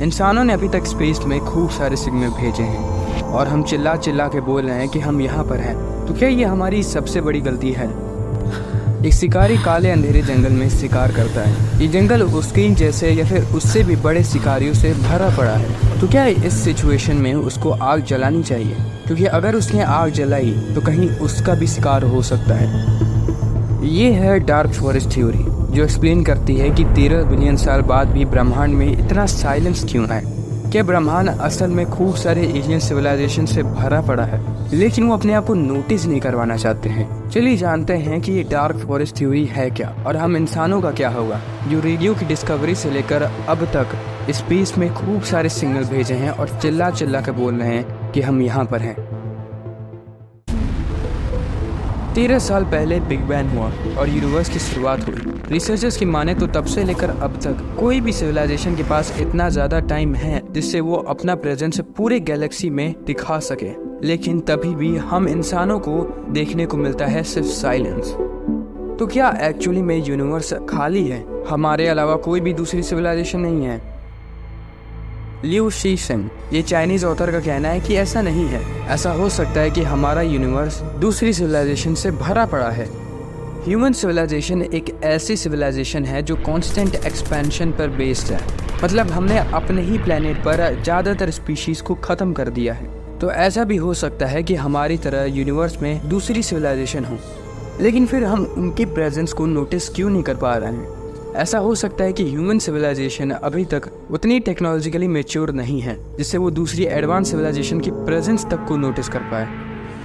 इंसानों ने अभी तक स्पेस में खूब सारे सिग्नल भेजे हैं और हम चिल्ला चिल्ला के बोल रहे हैं कि हम यहाँ पर हैं। तो क्या ये हमारी सबसे बड़ी गलती है? एक शिकारी काले अंधेरे जंगल में शिकार करता है। ये जंगल उसके जैसे या फिर उससे भी बड़े शिकारियों से भरा पड़ा है। तो क्या इस सिचुएशन में उसको आग जलानी चाहिए? क्योंकि अगर उसने आग जलाई तो कहीं उसका भी शिकार हो सकता है। ये है डार्क फॉरेस्ट थ्योरी, जो एक्सप्लेन करती है कि 13 बिलियन साल बाद भी ब्रह्मांड में इतना साइलेंस क्यों है। क्या ब्रह्मांड असल में खूब सारे एलियन सिविलाइजेशन से भरा पड़ा है, लेकिन वो अपने आप को नोटिस नहीं करवाना चाहते हैं। चलिए जानते हैं कि ये डार्क फॉरेस्ट थ्योरी है क्या और हम इंसानों का क्या होगा, जो रेडियो की डिस्कवरी से लेकर अब तक स्पेस में खूब सारे सिग्नल भेजे हैं और चिल्ला चिल्ला के बोल रहे हैं कि हम यहाँ पर हैं। 13 साल पहले बिग बैंग हुआ और यूनिवर्स की शुरुआत हुई। रिसर्चर्स की माने तो तब से लेकर अब तक कोई भी सिविलाइजेशन के पास इतना ज़्यादा टाइम है जिससे वो अपना प्रेजेंस पूरे गैलेक्सी में दिखा सके, लेकिन तभी भी हम इंसानों को देखने को मिलता है सिर्फ साइलेंस। तो क्या एक्चुअली में यूनिवर्स खाली है? हमारे अलावा कोई भी दूसरी सिविलाइजेशन नहीं है? लियू शीशन, ये चाइनीज ऑथर का कहना है कि ऐसा नहीं है। ऐसा हो सकता है कि हमारा यूनिवर्स दूसरी सिविलाइजेशन से भरा पड़ा है। ह्यूमन सिविलाइजेशन एक ऐसी सिविलाइजेशन है जो कांस्टेंट एक्सपेंशन पर बेस्ड है। मतलब हमने अपने ही प्लेनेट पर ज़्यादातर स्पीशीज को ख़त्म कर दिया है। तो ऐसा भी हो सकता है कि हमारी तरह यूनिवर्स में दूसरी सिविलाइजेशन हो, लेकिन फिर हम उनके प्रेजेंस को नोटिस क्यों नहीं कर पा रहे हैं? ऐसा हो सकता है कि ह्यूमन सिविलाइजेशन अभी तक उतनी टेक्नोलॉजिकली मैच्योर नहीं है जिससे वो दूसरी एडवांस सिविलाइजेशन की प्रेजेंस तक को नोटिस कर पाए।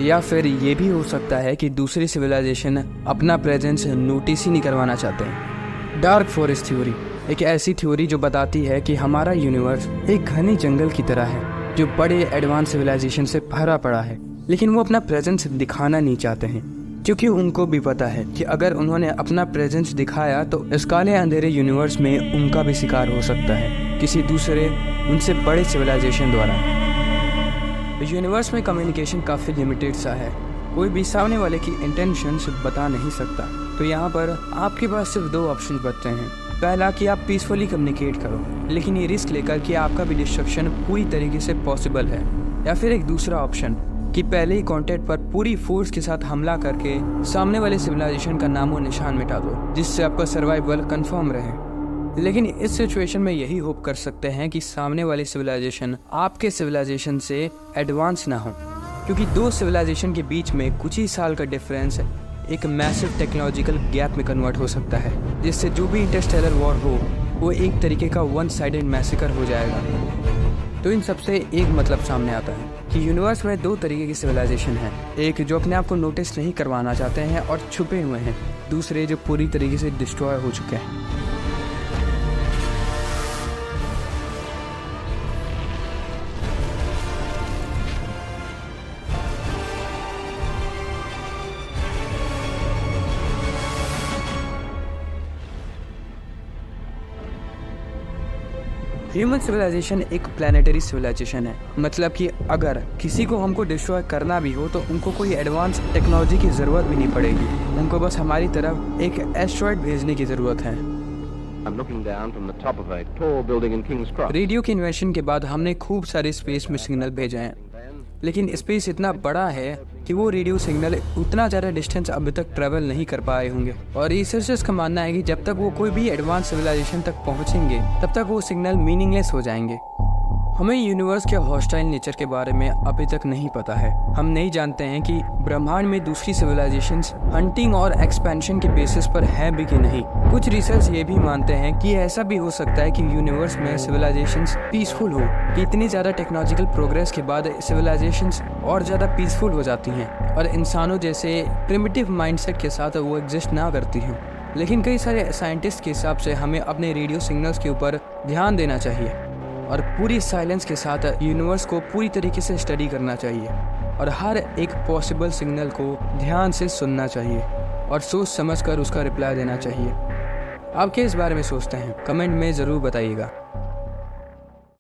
या फिर ये भी हो सकता है कि दूसरी सिविलाइजेशन अपना प्रेजेंस नोटिस ही नहीं करवाना चाहते हैं। डार्क फॉरेस्ट थ्योरी एक ऐसी थ्योरी जो बताती है कि हमारा यूनिवर्स एक घने जंगल की तरह है जो बड़े एडवांस सिविलाइजेशन से भरा पड़ा है, लेकिन वो अपना प्रेजेंस दिखाना नहीं चाहते हैं, क्योंकि उनको भी पता है कि अगर उन्होंने अपना प्रेजेंस दिखाया तो इस काले अंधेरे यूनिवर्स में उनका भी शिकार हो सकता है किसी दूसरे उनसे बड़े सिविलाइजेशन द्वारा। यूनिवर्स में कम्युनिकेशन काफ़ी लिमिटेड सा है, कोई भी सामने वाले की इंटेंशंस बता नहीं सकता। तो यहाँ पर आपके पास सिर्फ 2 ऑप्शन बचते हैं। पहला कि आप पीसफुली कम्युनिकेट करो, लेकिन ये रिस्क लेकर कि आपका भी डिस्ट्रक्शन पूरी तरीके से पॉसिबल है। या फिर एक दूसरा ऑप्शन कि पहले ही कॉन्टेक्ट पर पूरी फोर्स के साथ हमला करके सामने वाले सिविलाइजेशन का नामो निशान मिटा दो, जिससे आपका सर्वाइवल कंफर्म रहे। लेकिन इस सिचुएशन में यही होप कर सकते हैं कि सामने वाली सिविलाइजेशन आपके सिविलाइजेशन से एडवांस ना हो, क्योंकि 2 सिविलाइजेशन के बीच में कुछ ही साल का डिफरेंस एक मैसिव टेक्नोलॉजिकल गैप में कन्वर्ट हो सकता है, जिससे जो भी इंटरस्टेलर वॉर हो वो एक तरीके का वन साइडेड मैसेकर हो जाएगा। तो इन सबसे एक मतलब सामने आता है कि यूनिवर्स में 2 तरीके की सिविलाइजेशन है, एक जो अपने आप को नोटिस नहीं करवाना चाहते हैं और छुपे हुए हैं, दूसरे जो पूरी तरीके से डिस्ट्रॉय हो चुके हैं। ह्यूमन सिविलाइजेशन एक प्लानिटरी सिविलाइजेशन है, मतलब कि अगर किसी को हमको डिस्ट्रॉय करना भी हो तो उनको कोई एडवांस टेक्नोलॉजी की ज़रूरत भी नहीं पड़ेगी, उनको बस हमारी तरफ एक एस्ट्रॉयड भेजने की ज़रूरत है। रेडियो की इन्वेंशन के बाद हमने खूब सारे स्पेस में सिग्नल भेजे हैं, लेकिन स्पेस इतना बड़ा है कि वो रेडियो सिग्नल उतना ज़्यादा डिस्टेंस अभी तक ट्रैवल नहीं कर पाए होंगे। और रिसर्चर्स का मानना है कि जब तक वो कोई भी एडवांस सिविलाइजेशन तक पहुंचेंगे तब तक वो सिग्नल मीनिंगलेस हो जाएंगे। हमें यूनिवर्स के हॉस्टाइल नेचर के बारे में अभी तक नहीं पता है। हम नहीं जानते हैं कि ब्रह्मांड में दूसरी सिविलाइजेशंस हंटिंग और एक्सपेंशन के बेसिस पर है भी कि नहीं। कुछ रिसर्च ये भी मानते हैं कि ऐसा भी हो सकता है कि यूनिवर्स में सिविलाइजेशंस पीसफुल हो, कि इतनी ज़्यादा टेक्नोलॉजिकल प्रोग्रेस के बाद सिविलाइजेशंस और ज़्यादा पीसफुल हो जाती हैं और इंसानों जैसे प्रिमिटिव माइंडसेट के साथ वो एग्जिस्ट ना करती हैं। लेकिन कई सारे साइंटिस्ट के हिसाब से हमें अपने रेडियो सिग्नल्स के ऊपर ध्यान देना चाहिए और पूरी साइलेंस के साथ यूनिवर्स को पूरी तरीके से स्टडी करना चाहिए और हर एक पॉसिबल सिग्नल को ध्यान से सुनना चाहिए और सोच समझकर उसका रिप्लाई देना चाहिए। आप क्या इस बारे में सोचते हैं? कमेंट में ज़रूर बताइएगा।